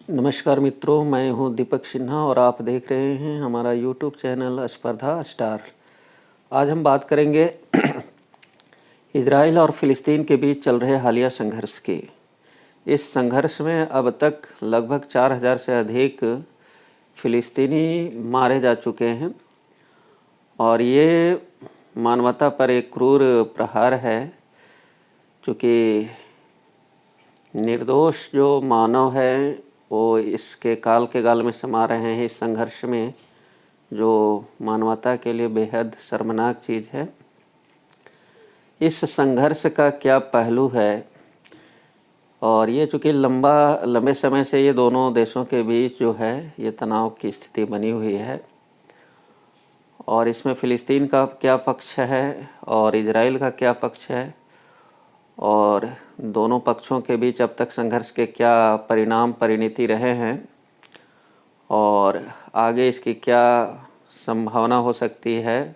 नमस्कार मित्रों, मैं हूं दीपक सिन्हा और आप देख रहे हैं हमारा यूट्यूब चैनल स्पर्धा स्टार। आज हम बात करेंगे इजराइल और फ़िलिस्तीन के बीच चल रहे हालिया संघर्ष की। इस संघर्ष में अब तक लगभग 4000 से अधिक फ़िलिस्तीनी मारे जा चुके हैं और ये मानवता पर एक क्रूर प्रहार है, चूँकि निर्दोष जो मानव है वो इसके काल के गाल में समा रहे हैं। इस संघर्ष में जो मानवता के लिए बेहद शर्मनाक चीज़ है। इस संघर्ष का क्या पहलू है, और ये चूँकि लंबे समय से ये दोनों देशों के बीच जो है ये तनाव की स्थिति बनी हुई है, और इसमें फ़िलिस्तीन का क्या पक्ष है और इजराइल का क्या पक्ष है, और दोनों पक्षों के बीच अब तक संघर्ष के क्या परिणति रहे हैं और आगे इसकी क्या संभावना हो सकती है।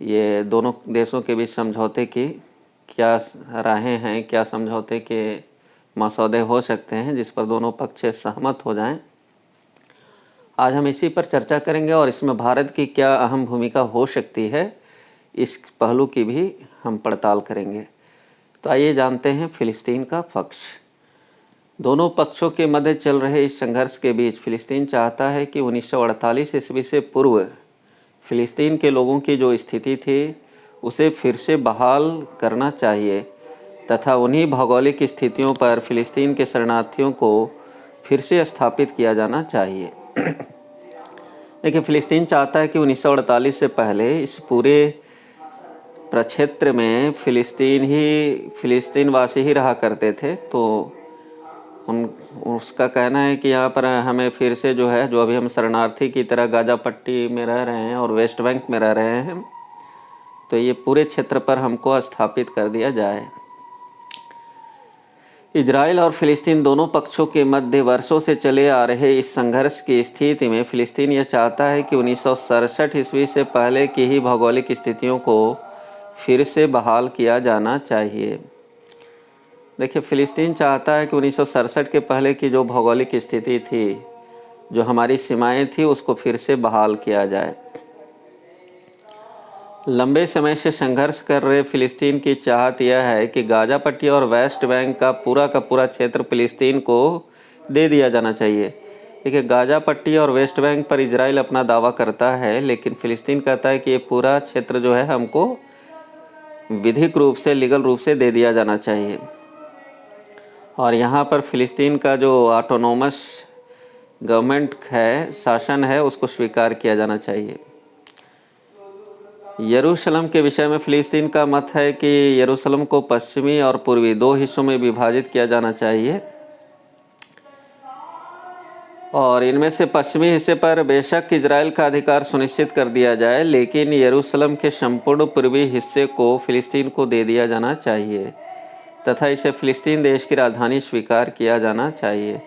ये दोनों देशों के बीच समझौते की क्या राहें हैं, क्या समझौते के मसौदे हो सकते हैं जिस पर दोनों पक्ष सहमत हो जाएं। आज हम इसी पर चर्चा करेंगे और इसमें भारत की क्या अहम भूमिका हो सकती है, इस पहलू की भी हम पड़ताल करेंगे। तो आइए जानते हैं फ़िलिस्तीन का पक्ष। दोनों पक्षों के मध्य चल रहे इस संघर्ष के बीच फ़िलिस्तीन चाहता है कि 1948 ईस्वी से पूर्व फ़िलिस्तीन के लोगों की जो स्थिति थी उसे फिर से बहाल करना चाहिए तथा उन्हीं भौगोलिक स्थितियों पर फ़िलिस्तीन के शरणार्थियों को फिर से स्थापित किया जाना चाहिए। देखिए, फ़िलिस्तीन चाहता है कि 1948 से पहले इस पूरे प्रक्षेत्र में फ़िलिस्तीनवासी ही रहा करते थे, तो उसका कहना है कि यहाँ पर हमें फिर से जो है, जो अभी हम शरणार्थी की तरह गाज़ा पट्टी में रह रहे हैं और वेस्ट बैंक में रह रहे हैं, तो ये पूरे क्षेत्र पर हमको स्थापित कर दिया जाए। इजराइल और फ़िलिस्तीन दोनों पक्षों के मध्य वर्षों से चले आ रहे इस संघर्ष की स्थिति में फ़िलिस्तीन यह चाहता है कि 1967 ईस्वी से पहले की ही भौगोलिक स्थितियों को फिर से बहाल किया जाना चाहिए। देखिए, फ़िलिस्तीन चाहता है कि 1967 के पहले की जो भौगोलिक स्थिति थी, जो हमारी सीमाएं थी, उसको फिर से बहाल किया जाए। लंबे समय से संघर्ष कर रहे फ़िलिस्तीन की चाहत यह है कि गाज़ा पट्टी और वेस्ट बैंक का पूरा क्षेत्र फ़िलिस्तीन को दे दिया जाना चाहिए। देखिए, गाज़ा पट्टी और वेस्ट बैंक पर इजराइल अपना दावा करता है, लेकिन फ़िलिस्तीन कहता है कि ये पूरा क्षेत्र जो है हमको विधिक रूप से, लीगल रूप से दे दिया जाना चाहिए, और यहाँ पर फ़िलिस्तीन का जो ऑटोनोमस गवर्नमेंट है, शासन है, उसको स्वीकार किया जाना चाहिए। यरूशलेम के विषय में फ़िलिस्तीन का मत है कि यरूशलेम को पश्चिमी और पूर्वी दो हिस्सों में विभाजित किया जाना चाहिए, और इनमें से पश्चिमी हिस्से पर बेशक इजराइल का अधिकार सुनिश्चित कर दिया जाए, लेकिन यरूशलेम के संपूर्ण पूर्वी हिस्से को फ़िलिस्तीन को दे दिया जाना चाहिए तथा इसे फ़िलिस्तीन देश की राजधानी स्वीकार किया जाना चाहिए।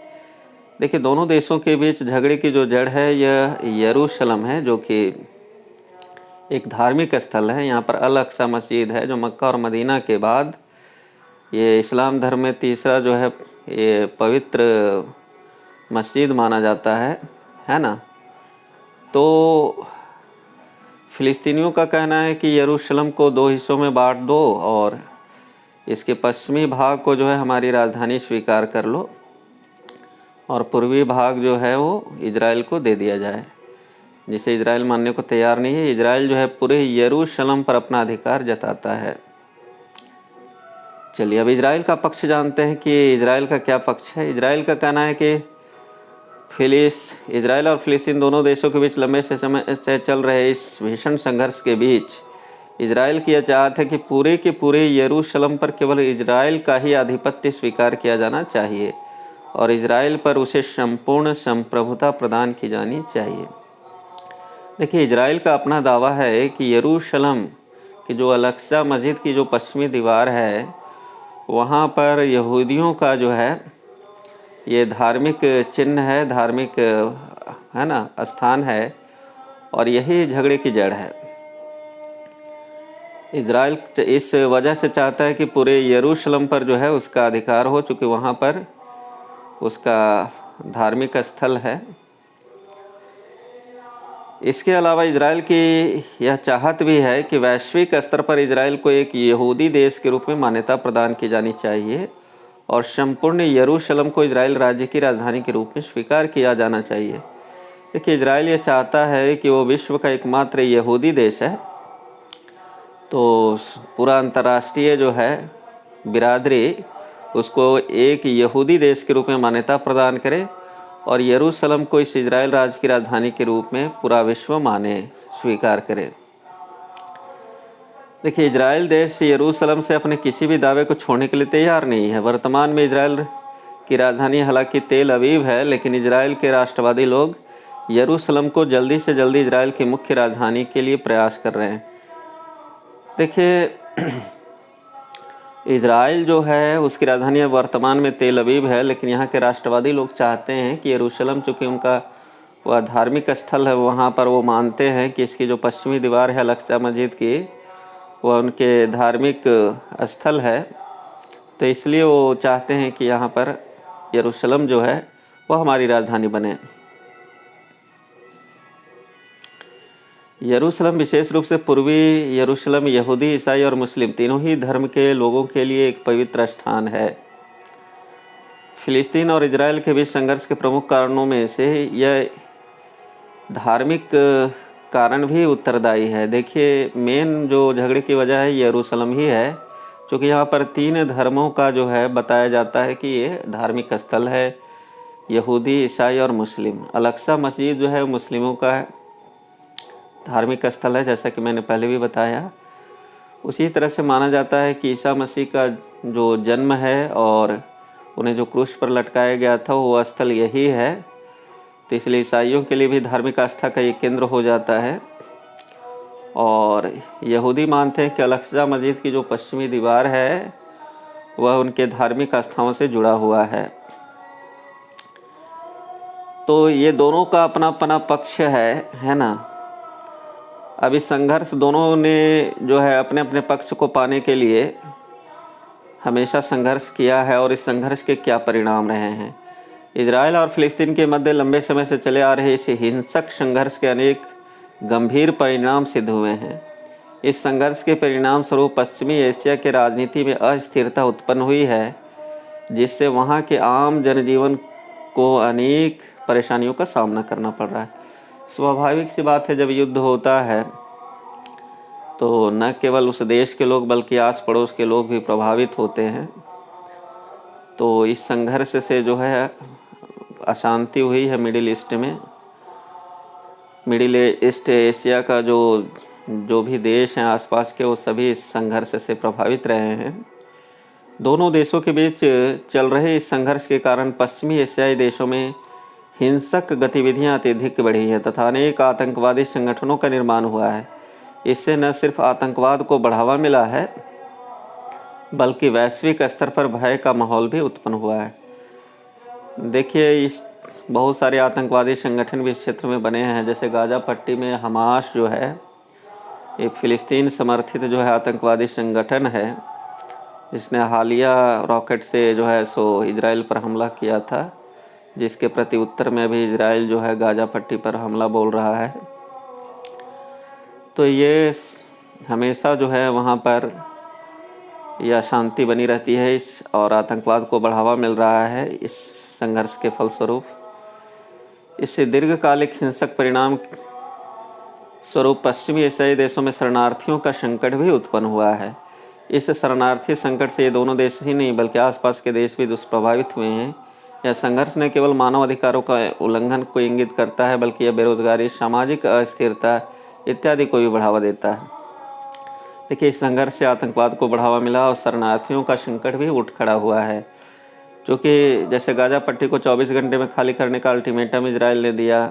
देखिए, दोनों देशों के बीच झगड़े की जो जड़ है यह यरूशलेम है, जो कि एक धार्मिक स्थल है। यहाँ पर अल अक्सा मस्जिद है, जो मक्का और मदीना के बाद ये इस्लाम धर्म में तीसरा जो है ये पवित्र मस्जिद माना जाता है ना। तो फ़िलिस्तीनियों का कहना है कि यरूशलेम को दो हिस्सों में बांट दो और इसके पश्चिमी भाग को जो है हमारी राजधानी स्वीकार कर लो, और पूर्वी भाग जो है वो इजराइल को दे दिया जाए, जिसे इजराइल मानने को तैयार नहीं है। इजराइल जो है पूरे यरूशलेम पर अपना अधिकार जताता है। चलिए, अब इजराइल का पक्ष जानते हैं कि इजराइल का क्या पक्ष है। इजराइल का कहना है कि इजराइल और फ़िलिस्तीन दोनों देशों के बीच लंबे समय से चल रहे इस भीषण संघर्ष के बीच इजराइल की यह चाहत है कि पूरे के पूरे यरूशलेम पर केवल इजराइल का ही आधिपत्य स्वीकार किया जाना चाहिए और इजराइल पर उसे संपूर्ण संप्रभुता प्रदान की जानी चाहिए। देखिए, इजराइल का अपना दावा है कि यरूशलेम की जो अल अक्सा मस्जिद की जो पश्चिमी दीवार है, वहाँ पर यहूदियों का जो है ये धार्मिक चिन्ह है, धार्मिक है ना स्थान है, और यही झगड़े की जड़ है। इजराइल इस वजह से चाहता है कि पूरे यरूशलेम पर जो है उसका अधिकार हो, चूँकि वहाँ पर उसका धार्मिक स्थल है। इसके अलावा इजराइल की यह चाहत भी है कि वैश्विक स्तर पर इजराइल को एक यहूदी देश के रूप में मान्यता प्रदान की जानी चाहिए और संपूर्ण यरूशलेम को इजराइल राज्य की राजधानी के रूप में स्वीकार किया जाना चाहिए। देखिए, इजराइल ये चाहता है कि वो विश्व का एकमात्र यहूदी देश है, तो पूरा अंतर्राष्ट्रीय जो है बिरादरी उसको एक यहूदी देश के रूप में मान्यता प्रदान करे और यरूशलेम को इस इजराइल राज्य की राजधानी के रूप में पूरा विश्व माने, स्वीकार करे। देखिए, इजराइल देश यरूशलेम से अपने किसी भी दावे को छोड़ने के लिए तैयार नहीं है। वर्तमान में इजराइल की राजधानी हालांकि तेल अवीव है, लेकिन इजराइल के राष्ट्रवादी लोग यरूशलेम को जल्दी से जल्दी इजराइल की मुख्य राजधानी के लिए प्रयास कर रहे हैं। देखिए, इजराइल जो है उसकी राजधानी वर्तमान में तेल अवीव है, लेकिन यहाँ के राष्ट्रवादी लोग चाहते हैं कि यरूशलेम, चूँकि उनका वह धार्मिक स्थल है, वहाँ पर वो मानते हैं कि इसकी जो पश्चिमी दीवार है अल-अक्सा मस्जिद की, वह उनके धार्मिक स्थल है, तो इसलिए वो चाहते हैं कि यहाँ पर यरूशलेम जो है वह हमारी राजधानी बने। यरूशलेम विशेष रूप से पूर्वी यरूशलेम यहूदी, ईसाई और मुस्लिम तीनों ही धर्म के लोगों के लिए एक पवित्र स्थान है। फिलिस्तीन और इजराइल के बीच संघर्ष के प्रमुख कारणों में से यह धार्मिक कारण भी उत्तरदायी है। देखिए, मेन जो झगड़े की वजह है यरूशलेम ही है, क्योंकि यहाँ पर 3 धर्मों का जो है बताया जाता है कि ये धार्मिक स्थल है, यहूदी, ईसाई और मुस्लिम। अल-अक्सा मस्जिद जो है मुस्लिमों का धार्मिक स्थल है, जैसा कि मैंने पहले भी बताया। उसी तरह से माना जाता है कि ईसा मसीह का जो जन्म है और उन्हें जो क्रूस पर लटकाया गया था वो स्थल यही है, तो इसलिए ईसाइयों के लिए भी धार्मिक आस्था का ये केंद्र हो जाता है। और यहूदी मानते हैं कि अल-अक्सा मस्जिद की जो पश्चिमी दीवार है वह उनके धार्मिक आस्थाओं से जुड़ा हुआ है। तो ये दोनों का अपना अपना पक्ष है ना। अब इस संघर्ष दोनों ने जो है अपने अपने पक्ष को पाने के लिए हमेशा संघर्ष किया है, और इस संघर्ष के क्या परिणाम रहे हैं। इजराइल और फिलिस्तीन के मध्य लंबे समय से चले आ रहे इस हिंसक संघर्ष के अनेक गंभीर परिणाम सिद्ध हुए हैं। इस संघर्ष के परिणाम स्वरूप पश्चिमी एशिया के राजनीति में अस्थिरता उत्पन्न हुई है, जिससे वहाँ के आम जनजीवन को अनेक परेशानियों का सामना करना पड़ रहा है। स्वाभाविक सी बात है, जब युद्ध होता है तो न केवल उस देश के लोग बल्कि आस पड़ोस के लोग भी प्रभावित होते हैं। तो इस संघर्ष से जो है अशांति हुई है मिडिल ईस्ट में। मिडिल ईस्ट एशिया का जो भी देश हैं आसपास के, वो सभी इस संघर्ष से प्रभावित रहे हैं। दोनों देशों के बीच चल रहे इस संघर्ष के कारण पश्चिमी एशियाई देशों में हिंसक गतिविधियां अत्यधिक बढ़ी हैं तथा अनेक आतंकवादी संगठनों का निर्माण हुआ है। इससे न सिर्फ आतंकवाद को बढ़ावा मिला है, बल्कि वैश्विक स्तर पर भय का माहौल भी उत्पन्न हुआ है। देखिए, इस बहुत सारे आतंकवादी संगठन भी इस क्षेत्र में बने हैं। जैसे गाजा पट्टी में हमास जो है, एक फ़िलिस्तीन समर्थित जो है आतंकवादी संगठन है, जिसने हालिया रॉकेट से जो है सो इजराइल पर हमला किया था, जिसके प्रति उत्तर में भी इजराइल जो है गाजा पट्टी पर हमला बोल रहा है। तो ये हमेशा जो है वहाँ पर यह अशांति बनी रहती है और आतंकवाद को बढ़ावा मिल रहा है इस संघर्ष के फलस्वरूप। इससे दीर्घकालिक हिंसक परिणाम स्वरूप पश्चिमी एशियाई देशों में शरणार्थियों का संकट भी उत्पन्न हुआ है। इस शरणार्थी संकट से ये दोनों देश ही नहीं बल्कि आसपास के देश भी दुष्प्रभावित हुए हैं। यह संघर्ष न केवल मानव अधिकारों का उल्लंघन को इंगित करता है, बल्कि यह बेरोजगारी, सामाजिक अस्थिरता इत्यादि को भी बढ़ावा देता है। देखिए, इस संघर्ष से आतंकवाद को बढ़ावा मिला और शरणार्थियों का संकट भी उठ खड़ा हुआ है, क्योंकि जैसे गाजा पट्टी को 24 घंटे में खाली करने का अल्टीमेटम इजराइल ने दिया,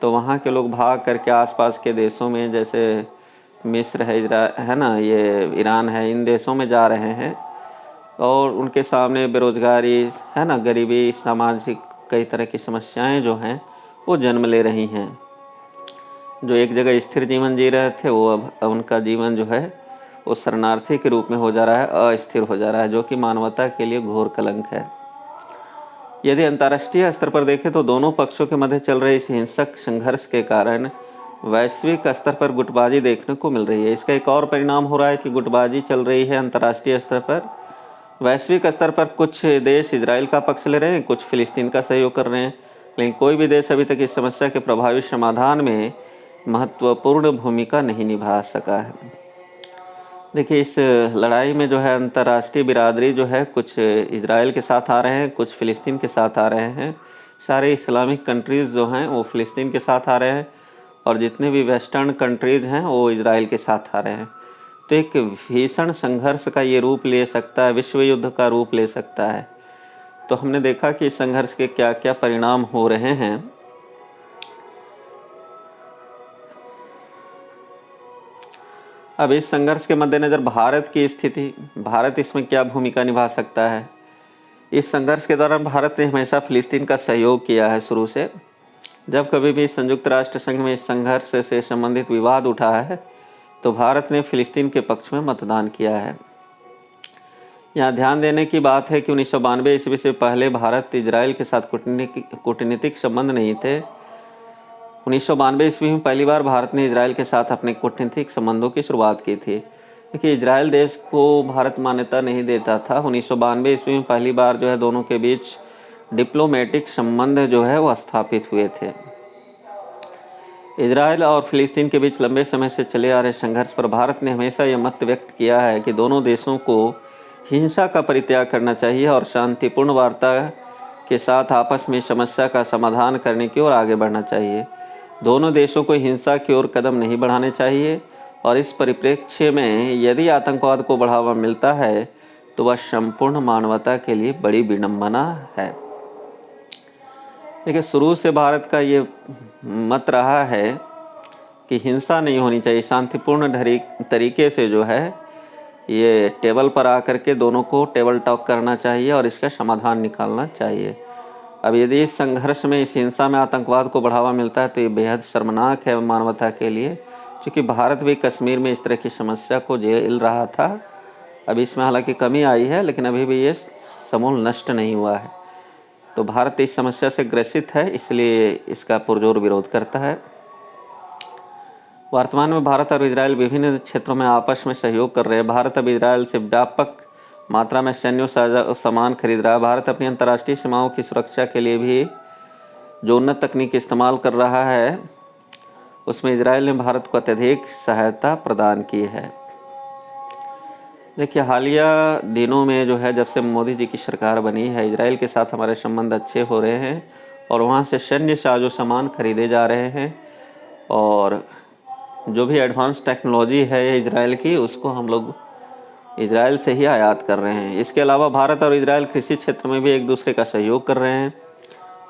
तो वहाँ के लोग भाग करके आसपास के देशों में, जैसे मिस्र है ना, ये ईरान है, इन देशों में जा रहे हैं और उनके सामने बेरोजगारी है ना, गरीबी, सामाजिक कई तरह की समस्याएं जो हैं वो जन्म ले रही हैं। जो एक जगह स्थिर जीवन जी रहे थे, वो अब उनका जीवन जो है वो शरणार्थी के रूप में हो जा रहा है, अस्थिर हो जा रहा है, जो कि मानवता के लिए घोर कलंक है। यदि अंतर्राष्ट्रीय स्तर पर देखें तो दोनों पक्षों के मध्य चल रहे इस हिंसक संघर्ष के कारण वैश्विक स्तर पर गुटबाजी देखने को मिल रही है। इसका एक और परिणाम हो रहा है कि गुटबाजी चल रही है अंतर्राष्ट्रीय स्तर पर। वैश्विक स्तर पर कुछ देश इजराइल का पक्ष ले रहे हैं, कुछ फिलिस्तीन का सहयोग कर रहे हैं, लेकिन कोई भी देश अभी तक इस समस्या के प्रभावी समाधान में महत्वपूर्ण भूमिका नहीं निभा सका है। देखिए, इस लड़ाई में जो है अंतर्राष्ट्रीय बिरादरी जो है कुछ इजराइल के साथ आ रहे हैं, कुछ फिलिस्तीन के साथ आ रहे हैं। सारे इस्लामिक कंट्रीज़ जो हैं वो फिलिस्तीन के साथ आ रहे हैं और जितने भी वेस्टर्न कंट्रीज़ हैं वो इजराइल के साथ आ रहे हैं। तो एक भीषण संघर्ष का ये रूप ले सकता है, विश्व युद्ध का रूप ले सकता है। तो हमने देखा कि इस संघर्ष के क्या क्या परिणाम हो रहे हैं। अब इस संघर्ष के मद्देनज़र भारत की स्थिति, भारत इसमें क्या भूमिका निभा सकता है। इस संघर्ष के दौरान भारत ने हमेशा फिलिस्तीन का सहयोग किया है शुरू से। जब कभी भी संयुक्त राष्ट्र संघ में इस संघर्ष से संबंधित विवाद उठा है तो भारत ने फिलिस्तीन के पक्ष में मतदान किया है। यहाँ ध्यान देने की बात है कि 1992 ईस्वी से पहले भारत इजराइल के साथ कूटनीतिक संबंध नहीं थे। 1992 ईस्वी में पहली बार भारत ने इजराइल के साथ अपने कूटनीतिक संबंधों की शुरुआत की थी। देखिए, इजराइल देश को भारत मान्यता नहीं देता था। 1992 ईस्वी में पहली बार जो है दोनों के बीच डिप्लोमेटिक संबंध जो है वो स्थापित हुए थे। इजराइल और फिलिस्तीन के बीच लंबे समय से चले आ रहे संघर्ष पर भारत ने हमेशा यह मत व्यक्त किया है कि दोनों देशों को हिंसा का परित्याग करना चाहिए और शांतिपूर्ण वार्ता के साथ आपस में समस्या का समाधान करने की ओर आगे बढ़ना चाहिए। दोनों देशों को हिंसा की ओर कदम नहीं बढ़ाने चाहिए और इस परिप्रेक्ष्य में यदि आतंकवाद को बढ़ावा मिलता है तो वह संपूर्ण मानवता के लिए बड़ी विडंबना है। देखिए, शुरू से भारत का ये मत रहा है कि हिंसा नहीं होनी चाहिए, शांतिपूर्ण तरीके से जो है ये टेबल पर आकर के दोनों को टेबल टॉक करना चाहिए और इसका समाधान निकालना चाहिए। अब यदि इस संघर्ष में, इस हिंसा में आतंकवाद को बढ़ावा मिलता है तो ये बेहद शर्मनाक है मानवता के लिए, क्योंकि भारत भी कश्मीर में इस तरह की समस्या को झेल रहा था। अब इसमें हालांकि कमी आई है लेकिन अभी भी ये समूल नष्ट नहीं हुआ है। तो भारत इस समस्या से ग्रसित है, इसलिए इसका पुरजोर विरोध करता है। वर्तमान में भारत और इजराइल विभिन्न क्षेत्रों में आपस में सहयोग कर रहे हैं। भारत अब इजराइल से व्यापक मात्रा में सैन्य सामान खरीद रहा है। भारत अपनी अंतर्राष्ट्रीय सीमाओं की सुरक्षा के लिए भी जो उन्नत तकनीक इस्तेमाल कर रहा है उसमें इजराइल ने भारत को अत्यधिक सहायता प्रदान की है। देखिए, हालिया दिनों में जो है जब से मोदी जी की सरकार बनी है, इजराइल के साथ हमारे संबंध अच्छे हो रहे हैं और वहाँ से सैन्य साजो सामान खरीदे जा रहे हैं और जो भी एडवांस टेक्नोलॉजी है इजराइल की उसको हम लोग इजराइल से ही आयात कर रहे हैं। इसके अलावा भारत और इजराइल कृषि क्षेत्र में भी एक दूसरे का सहयोग कर रहे हैं।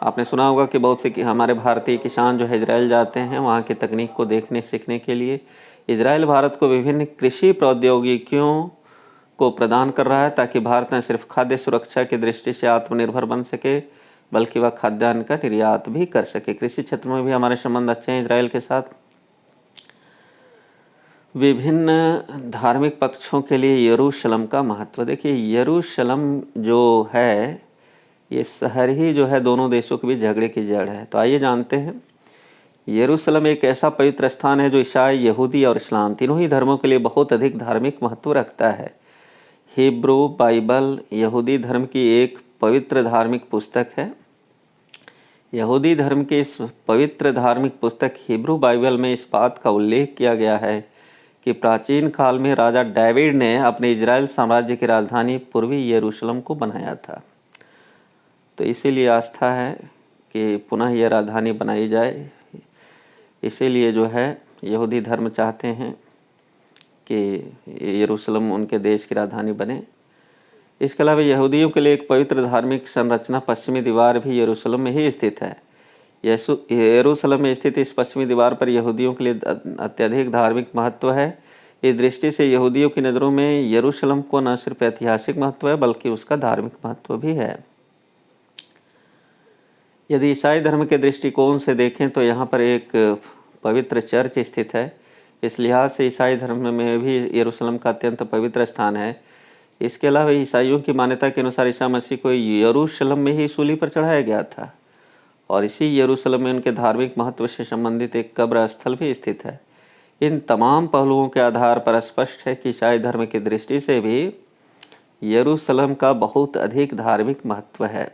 आपने सुना होगा कि बहुत से हमारे भारतीय किसान जो है इजराइल जाते हैं वहाँ की तकनीक को देखने सीखने के लिए। इजराइल भारत को विभिन्न कृषि प्रौद्योगिकियों को प्रदान कर रहा है ताकि भारत न सिर्फ खाद्य सुरक्षा की दृष्टि से आत्मनिर्भर बन सके बल्कि वह खाद्यान्न का निर्यात भी कर सके। कृषि क्षेत्र में भी हमारे संबंध अच्छे हैं इजराइल के साथ। विभिन्न धार्मिक पक्षों के लिए यरूशलेम का महत्व। देखिए, यरूशलेम जो है ये शहर ही जो है दोनों देशों के बीच झगड़े की जड़ है। तो आइए जानते हैं। यरूशलेम एक ऐसा पवित्र स्थान है जो ईसाई, यहूदी और इस्लाम तीनों ही धर्मों के लिए बहुत अधिक धार्मिक महत्व रखता है। हिब्रू बाइबल यहूदी धर्म की एक पवित्र धार्मिक पुस्तक है। यहूदी धर्म की इस पवित्र धार्मिक पुस्तक हिब्रू बाइबल में इस बात का उल्लेख किया गया है कि प्राचीन काल में राजा डेविड ने अपने इजराइल साम्राज्य की राजधानी पूर्वी यरूशलेम को बनाया था। तो इसीलिए आस्था है कि पुनः यह राजधानी बनाई जाए। इसीलिए जो है यहूदी धर्म चाहते हैं कि यरूशलेम उनके देश की राजधानी बने। इसके अलावा यहूदियों के लिए एक पवित्र धार्मिक संरचना पश्चिमी दीवार भी यरूशलेम में ही स्थित है। यरूशलेम में स्थित इस पश्चिमी दीवार पर यहूदियों के लिए अत्यधिक धार्मिक महत्व है। इस दृष्टि से यहूदियों की नज़रों में यरूशलेम को न सिर्फ ऐतिहासिक महत्व है बल्कि उसका धार्मिक महत्व भी है। यदि ईसाई धर्म के दृष्टिकोण से देखें तो यहाँ पर एक पवित्र चर्च स्थित है। इस लिहाज से ईसाई धर्म में भी यरूशलेम का अत्यंत पवित्र स्थान है। इसके अलावा ईसाइयों की मान्यता के अनुसार ईसा मसीह को यरूशलेम में ही सूली पर चढ़ाया गया था और इसी यरूशलेम में उनके धार्मिक महत्व से संबंधित एक कब्र स्थल भी स्थित है। इन तमाम पहलुओं के आधार पर स्पष्ट है कि ईसाई धर्म की दृष्टि से भी यरूशलेम का बहुत अधिक धार्मिक महत्व है।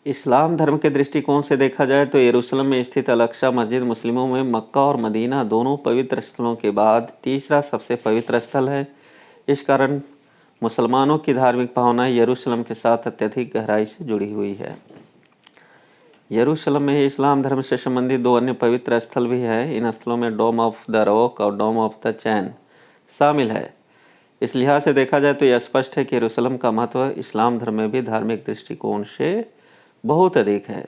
इस्लाम धर्म के दृष्टिकोण से देखा जाए तो यरूशलेम में स्थित अल-अक्सा मस्जिद मुस्लिमों में मक्का और मदीना दोनों पवित्र स्थलों के बाद तीसरा सबसे पवित्र स्थल है। इस कारण मुसलमानों की धार्मिक भावना यरूशलेम के साथ अत्यधिक गहराई से जुड़ी हुई है। यरूशलेम में ही इस्लाम धर्म से संबंधित 2 अन्य पवित्र स्थल भी हैं। इन स्थलों में डोम ऑफ द रॉक और डोम ऑफ द चैन शामिल है। इस लिहाज से देखा जाए तो यह स्पष्ट है कि यरूशलेम का महत्व इस्लाम धर्म में भी धार्मिक दृष्टिकोण से बहुत अधिक है।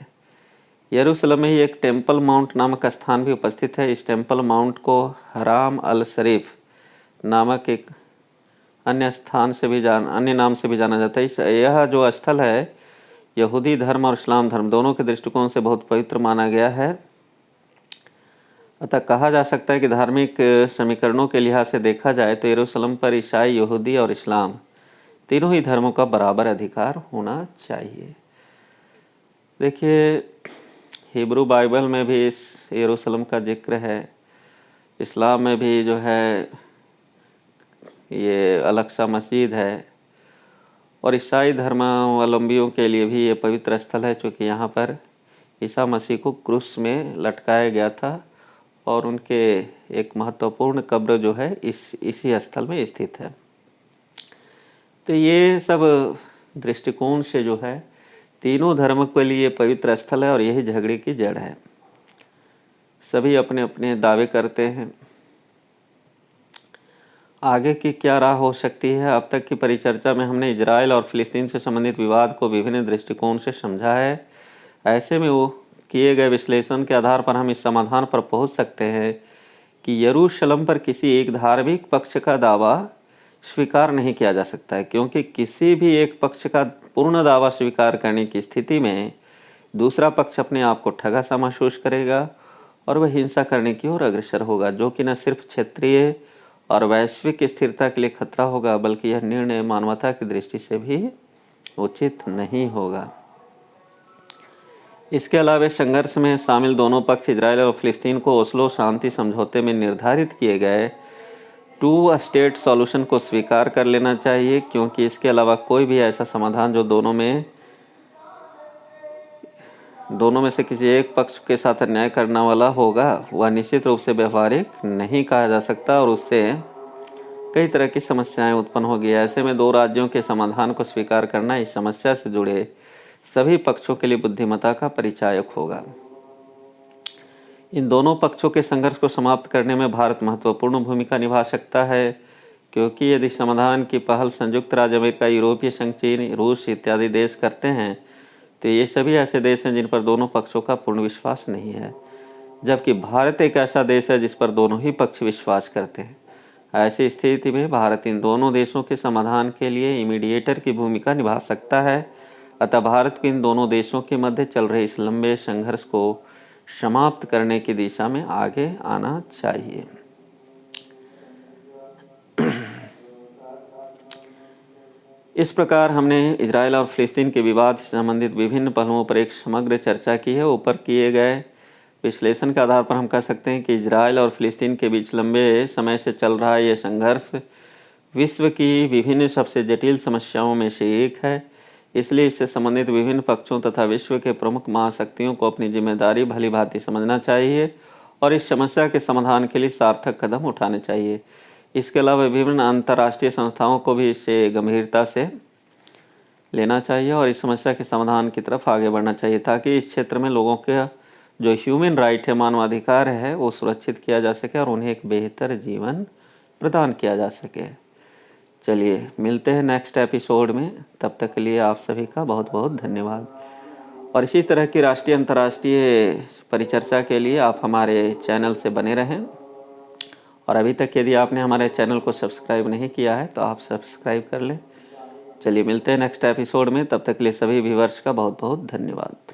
यरूशलेम में ही एक टेम्पल माउंट नामक स्थान भी उपस्थित है। इस टेम्पल माउंट को हराम अल शरीफ नामक एक अन्य नाम से भी जाना जाता है। यह जो स्थल है यहूदी धर्म और इस्लाम धर्म दोनों के दृष्टिकोण से बहुत पवित्र माना गया है। अतः कहा जा सकता है कि धार्मिक समीकरणों के लिहाज से देखा जाए तो यरूशलेम पर ईसाई, यहूदी और इस्लाम तीनों ही धर्मों का बराबर अधिकार होना चाहिए। देखिए, हिब्रू बाइबल में भी इस यरूशलेम का जिक्र है। इस्लाम में भी जो है ये अल-अक्सा मस्जिद है और ईसाई धर्मावलंबियों के लिए भी ये पवित्र स्थल है, क्योंकि यहाँ पर ईसा मसीह को क्रूस में लटकाया गया था और उनके एक महत्वपूर्ण कब्र जो है इसी स्थल में स्थित है। तो ये सब दृष्टिकोण से जो है तीनों धर्म के लिए पवित्र स्थल है और यही झगड़े की जड़ है। सभी अपने अपने दावे करते हैं। आगे की क्या राह हो सकती है? अब तक की परिचर्चा में हमने इजराइल और फिलिस्तीन से संबंधित विवाद को विभिन्न दृष्टिकोण से समझा है। ऐसे में वो किए गए विश्लेषण के आधार पर हम इस समाधान पर पहुंच सकते हैं कि यरूशलेम पर किसी एक धार्मिक पक्ष का दावा स्वीकार नहीं किया जा सकता है, क्योंकि किसी भी एक पक्ष का पूर्ण दावा स्वीकार करने की स्थिति में दूसरा पक्ष अपने आप को ठगा सा महसूस करेगा और वह हिंसा करने की ओर अग्रसर होगा, जो कि न सिर्फ क्षेत्रीय और वैश्विक स्थिरता के लिए खतरा होगा, बल्कि यह निर्णय मानवता की दृष्टि से भी उचित नहीं होगा। इसके अलावा संघर्ष में शामिल दोनों पक्ष इजराइल और फिलिस्तीन को ओस्लो शांति समझौते में निर्धारित किए गए 2 स्टेट सॉल्यूशन को स्वीकार कर लेना चाहिए, क्योंकि इसके अलावा कोई भी ऐसा समाधान जो दोनों में से किसी एक पक्ष के साथ अन्याय करने वाला होगा वह निश्चित रूप से व्यवहारिक नहीं कहा जा सकता और उससे कई तरह की समस्याएं उत्पन्न होगी। ऐसे में 2 राज्यों के समाधान को स्वीकार करना इस समस्या से जुड़े सभी पक्षों के लिए बुद्धिमत्ता का परिचायक होगा। इन दोनों पक्षों के संघर्ष को समाप्त करने में भारत महत्वपूर्ण भूमिका निभा सकता है, क्योंकि यदि समाधान की पहल संयुक्त राज्य अमेरिका, यूरोपीय संघ, चीन, रूस इत्यादि देश करते हैं तो ये सभी ऐसे देश हैं जिन पर दोनों पक्षों का पूर्ण विश्वास नहीं है, जबकि भारत एक ऐसा देश है जिस पर दोनों ही पक्ष विश्वास करते हैं। ऐसी स्थिति में भारत इन दोनों देशों के समाधान के लिए इमीडिएटर की भूमिका निभा सकता है। अतः भारत को इन दोनों देशों के मध्य चल रहे इस लंबे संघर्ष को समाप्त करने की दिशा में आगे आना चाहिए। इस प्रकार हमने इजराइल और फिलिस्तीन के विवाद से संबंधित विभिन्न पहलुओं पर एक समग्र चर्चा की है। ऊपर किए गए विश्लेषण के आधार पर हम कह सकते हैं कि इजराइल और फिलिस्तीन के बीच लंबे समय से चल रहा यह संघर्ष विश्व की विभिन्न सबसे जटिल समस्याओं में से एक है। इसलिए इससे संबंधित विभिन्न पक्षों तथा विश्व के प्रमुख महाशक्तियों को अपनी जिम्मेदारी भली भांति समझना चाहिए और इस समस्या के समाधान के लिए सार्थक कदम उठाने चाहिए। इसके अलावा विभिन्न अंतर्राष्ट्रीय संस्थाओं को भी इसे गंभीरता से लेना चाहिए और इस समस्या के समाधान की तरफ आगे बढ़ना चाहिए, ताकि इस क्षेत्र में लोगों के जो ह्यूमन राइट है, मानवाधिकार है, वो सुरक्षित किया जा सके और उन्हें एक बेहतर जीवन प्रदान किया जा सके। चलिए मिलते हैं नेक्स्ट एपिसोड में। तब तक के लिए आप सभी का बहुत बहुत धन्यवाद। और इसी तरह की राष्ट्रीय अंतर्राष्ट्रीय परिचर्चा के लिए आप हमारे चैनल से बने रहें। और अभी तक यदि आपने हमारे चैनल को सब्सक्राइब नहीं किया है तो आप सब्सक्राइब कर लें। चलिए मिलते हैं नेक्स्ट एपिसोड में। तब तक के लिए सभी व्यूअर्स का बहुत बहुत धन्यवाद।